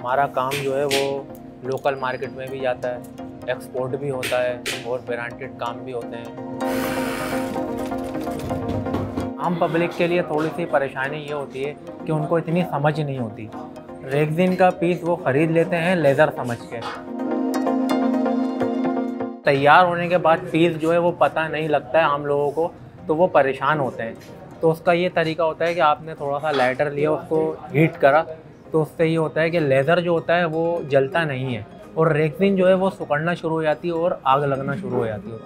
हमारा काम जो है वो लोकल मार्केट में भी जाता है, एक्सपोर्ट भी होता है और ब्रांडेड काम भी होते हैं। आम पब्लिक के लिए थोड़ी सी परेशानी ये होती है कि उनको इतनी समझ नहीं होती। रेक्सिन का पीस वो ख़रीद लेते हैं लेज़र समझ के, तैयार होने के बाद पीस जो है वो पता नहीं लगता है आम लोगों को, तो वो परेशान होते हैं। तो उसका ये तरीका होता है कि आपने थोड़ा सा लाइटर लिया, उसको हीट करा, तो उससे ये होता है कि लेज़र जो होता है वो जलता नहीं है और रेक्सिन जो है वो सिकुड़ना शुरू हो जाती है और आग लगना शुरू हो जाती है।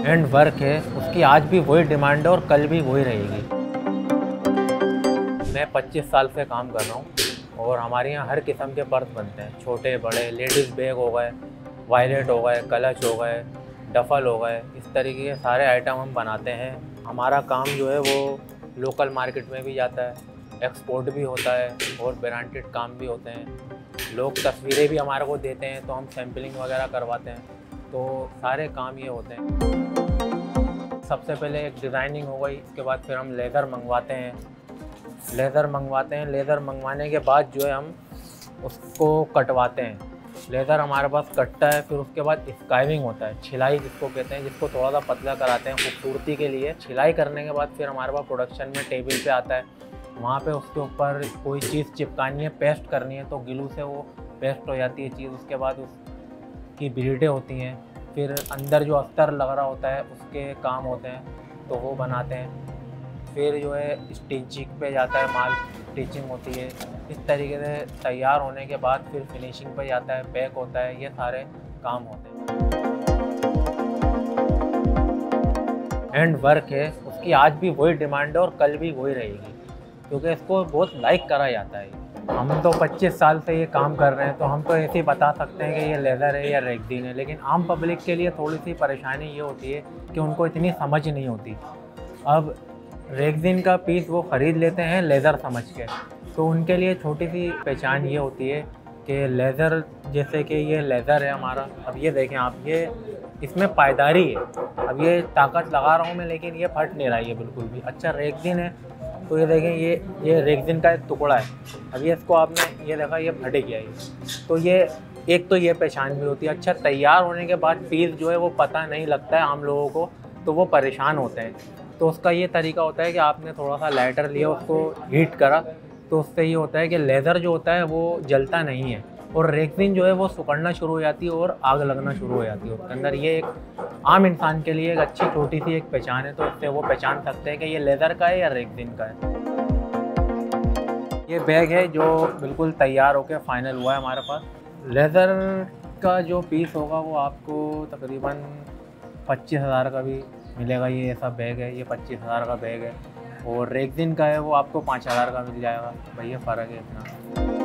हैंड वर्क है, उसकी आज भी वही डिमांड है और कल भी वही रहेगी। मैं 25 साल से काम कर रहा हूँ और हमारे यहाँ हर किस्म के पर्स बनते हैं, छोटे बड़े, लेडीज़ बैग हो गए, वॉलेट हो गए, क्लच हो गए, डफल हो गए, इस तरीके के सारे आइटम हम बनाते हैं। हमारा काम जो है वो लोकल मार्केट में भी जाता है, एक्सपोर्ट भी होता है और ब्रांडेड काम भी होते हैं। लोग तस्वीरें भी हमारे को देते हैं तो हम सैम्पलिंग वगैरह करवाते हैं, तो सारे काम ये होते हैं। सबसे पहले एक डिज़ाइनिंग हो गई, इसके बाद फिर हम लेज़र मंगवाते हैं। लेज़र मंगवाने के बाद जो है हम उसको कटवाते हैं। लेज़र हमारे पास कटता है, फिर उसके बाद स्काइविंग होता है, छिलाई जिसको कहते हैं, जिसको थोड़ा सा पतला कराते हैं खूबसूरती के लिए। छिलाई करने के बाद फिर हमारे पास प्रोडक्शन में टेबल पे आता है, वहाँ पे उसके ऊपर कोई चीज़ चिपकानी है, पेस्ट करनी है, तो ग्लू से वो पेस्ट हो जाती है चीज़। उसके बाद उसकी ब्रीडें होती हैं, फिर अंदर जो अस्तर लग रहा होता है उसके काम होते हैं, तो वो बनाते हैं। फिर जो है स्टिचिंग पे जाता है माल, स्टिचिंग होती है। इस तरीके से तैयार होने के बाद फिर फिनिशिंग पे जाता है, पैक होता है, ये सारे काम होते हैं। हैंड वर्क है, उसकी आज भी वही डिमांड है और कल भी वही रहेगी, क्योंकि इसको बहुत लाइक करा जाता है। हम तो 25 साल से ये काम कर रहे हैं, तो हम तो ऐसे ही बता सकते हैं कि ये लेज़र है या रेक्सिन है, लेकिन आम पब्लिक के लिए थोड़ी सी परेशानी ये होती है कि उनको इतनी समझ नहीं होती। अब रेक्सिन का पीस वो ख़रीद लेते हैं लेज़र समझ के, तो उनके लिए छोटी सी पहचान ये होती है कि लेज़र, जैसे कि ये लेज़र है हमारा, अब ये देखें आप, ये इसमें पायदारी है। अब ये ताकत लगा रहा हूँ मैं, लेकिन ये फट नहीं रहा है ये बिल्कुल भी। अच्छा रेक्सिन है तो ये देखें, ये रेक्सिन का एक टुकड़ा है। अब ये इसको आपने ये देखा, ये फट गया ये, तो ये एक तो ये पहचान भी होती है। अच्छा तैयार होने के बाद पीस जो है वो पता नहीं लगता है आम लोगों को, तो वो परेशान होते हैं। तो उसका ये तरीका होता है कि आपने थोड़ा सा लाइटर लिया, उसको हीट करा, तो उससे ये होता है कि लेज़र जो होता है वो जलता नहीं है और रेक्सिन जो है वो सिकुड़ना शुरू हो जाती है और आग लगना शुरू हो जाती है उसके अंदर। ये एक आम इंसान के लिए एक अच्छी छोटी सी एक पहचान है, तो इससे वो पहचान सकते हैं कि ये लेज़र का है या रेक्सिन का है। ये बैग है जो बिल्कुल तैयार होकर फाइनल हुआ है हमारे पास। लेज़र का जो पीस होगा वो आपको तकरीबन 25,000 का भी मिलेगा। ये ऐसा बैग है, ये 25,000 का बैग है, और रेक्सिन का है वो आपको 5,000 का मिल जाएगा। भैया फ़र्क है इतना।